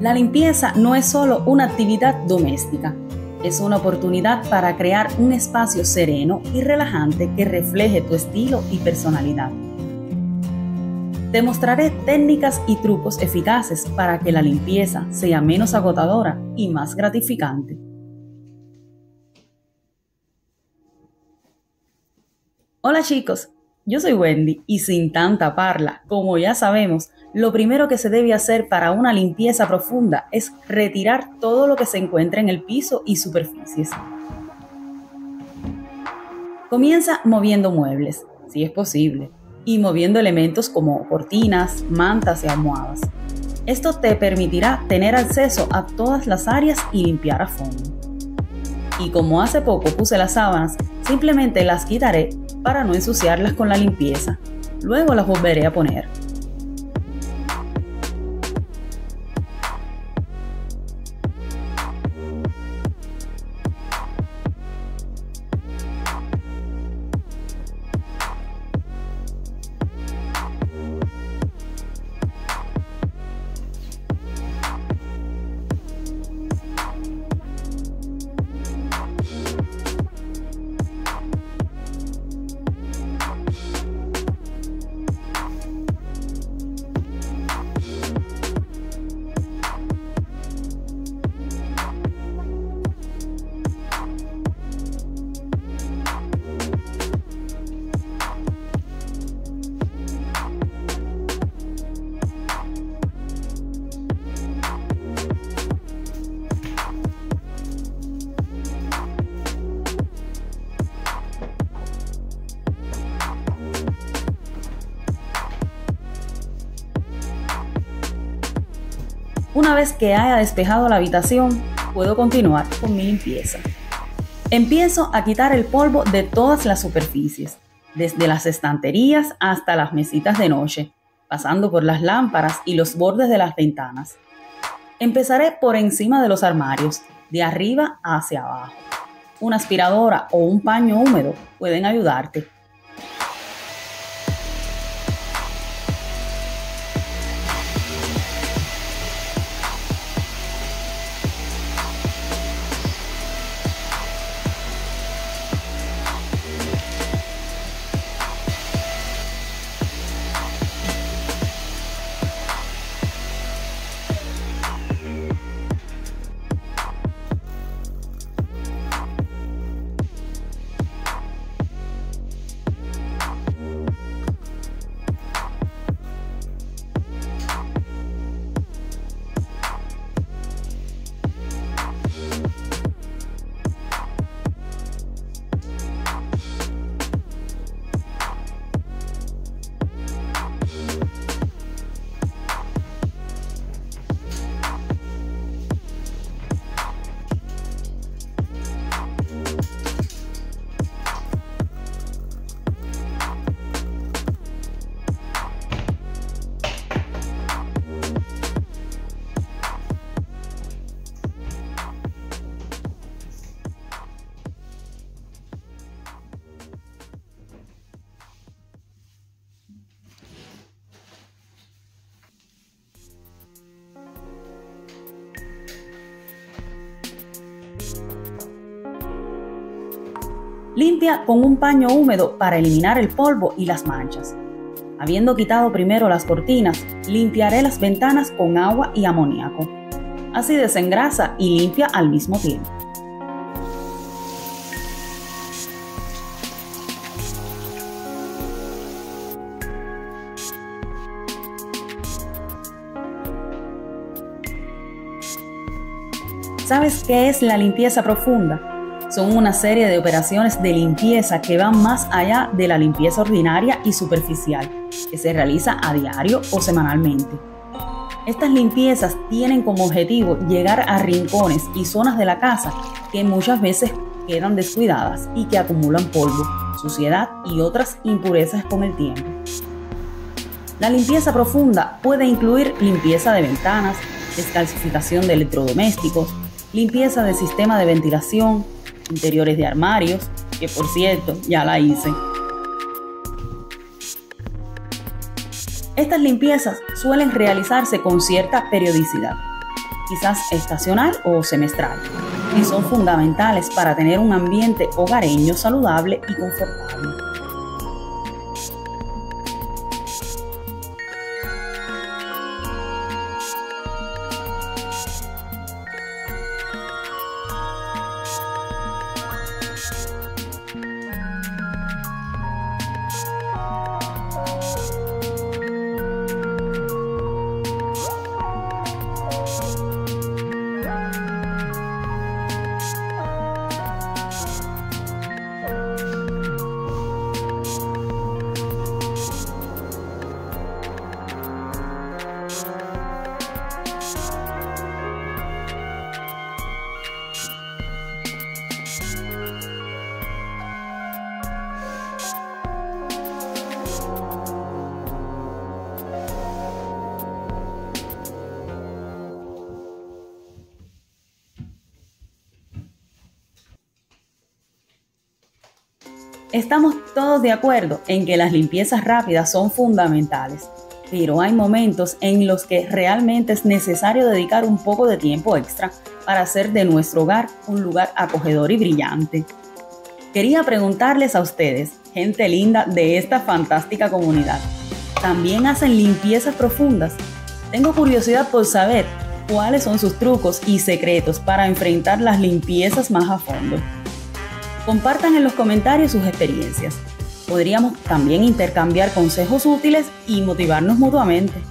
La limpieza no es solo una actividad doméstica, es una oportunidad para crear un espacio sereno y relajante que refleje tu estilo y personalidad. Te mostraré técnicas y trucos eficaces para que la limpieza sea menos agotadora y más gratificante. Hola chicos, yo soy Wendy y sin tanta parla, como ya sabemos, lo primero que se debe hacer para una limpieza profunda es retirar todo lo que se encuentra en el piso y superficies. Comienza moviendo muebles, si es posible, y moviendo elementos como cortinas, mantas y almohadas. Esto te permitirá tener acceso a todas las áreas y limpiar a fondo. Y como hace poco puse las sábanas, simplemente las quitaré para no ensuciarlas con la limpieza. Luego las volveré a poner. Una vez que haya despejado la habitación, puedo continuar con mi limpieza. Empiezo a quitar el polvo de todas las superficies, desde las estanterías hasta las mesitas de noche, pasando por las lámparas y los bordes de las ventanas. Empezaré por encima de los armarios, de arriba hacia abajo. Una aspiradora o un paño húmedo pueden ayudarte. Limpia con un paño húmedo para eliminar el polvo y las manchas. Habiendo quitado primero las cortinas, limpiaré las ventanas con agua y amoníaco. Así desengrasa y limpia al mismo tiempo. ¿Sabes qué es la limpieza profunda? Son una serie de operaciones de limpieza que van más allá de la limpieza ordinaria y superficial, que se realiza a diario o semanalmente. Estas limpiezas tienen como objetivo llegar a rincones y zonas de la casa que muchas veces quedan descuidadas y que acumulan polvo, suciedad y otras impurezas con el tiempo. La limpieza profunda puede incluir limpieza de ventanas, descalcificación de electrodomésticos, limpieza del sistema de ventilación, interiores de armarios, que por cierto ya la hice. Estas limpiezas suelen realizarse con cierta periodicidad. quizás estacional o semestral, y son fundamentales para tener un ambiente hogareño saludable y confortable. Estamos todos de acuerdo en que las limpiezas rápidas son fundamentales, pero hay momentos en los que realmente es necesario dedicar un poco de tiempo extra para hacer de nuestro hogar un lugar acogedor y brillante. Quería preguntarles a ustedes, gente linda de esta fantástica comunidad, ¿también hacen limpiezas profundas? Tengo curiosidad por saber cuáles son sus trucos y secretos para enfrentar las limpiezas más a fondo. Compartan en los comentarios sus experiencias. Podríamos también intercambiar consejos útiles y motivarnos mutuamente.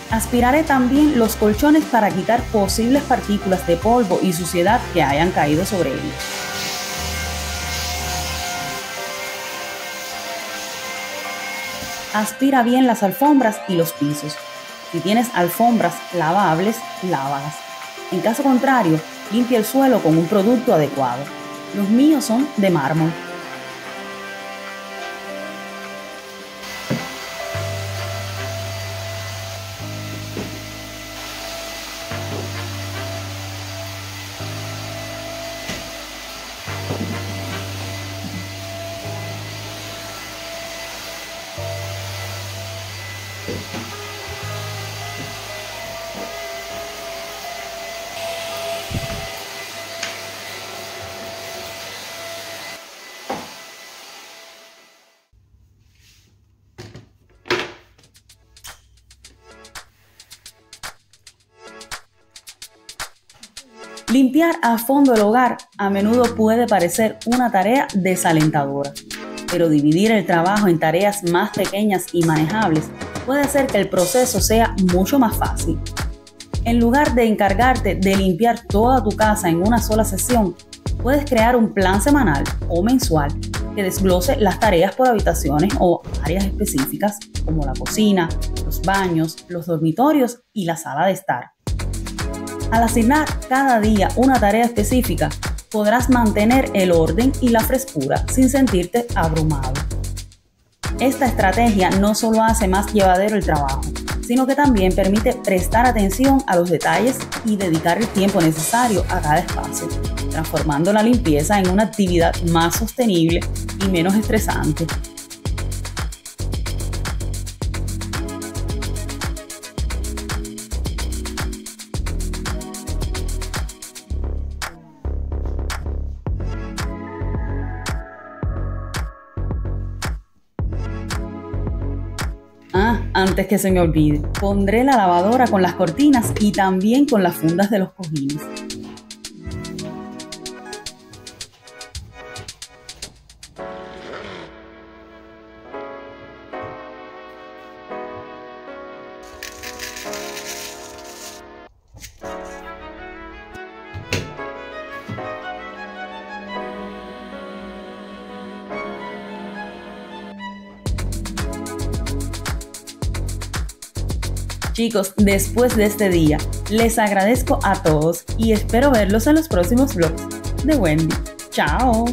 Aspiraré también los colchones para quitar posibles partículas de polvo y suciedad que hayan caído sobre ellos. Aspira bien las alfombras y los pisos. Si tienes alfombras lavables, lávalas. En caso contrario, limpia el suelo con un producto adecuado. Los míos son de mármol. Limpiar a fondo el hogar a menudo puede parecer una tarea desalentadora, pero dividir el trabajo en tareas más pequeñas y manejables puede hacer que el proceso sea mucho más fácil. En lugar de encargarte de limpiar toda tu casa en una sola sesión, puedes crear un plan semanal o mensual que desglose las tareas por habitaciones o áreas específicas como la cocina, los baños, los dormitorios y la sala de estar. Al asignar cada día una tarea específica, podrás mantener el orden y la frescura sin sentirte abrumado. Esta estrategia no solo hace más llevadero el trabajo, sino que también permite prestar atención a los detalles y dedicar el tiempo necesario a cada espacio, transformando la limpieza en una actividad más sostenible y menos estresante. Antes que se me olvide, pondré la lavadora con las cortinas y también con las fundas de los cojines. Chicos, después de este día, les agradezco a todos y espero verlos en los próximos vlogs de Wendy. ¡Chao!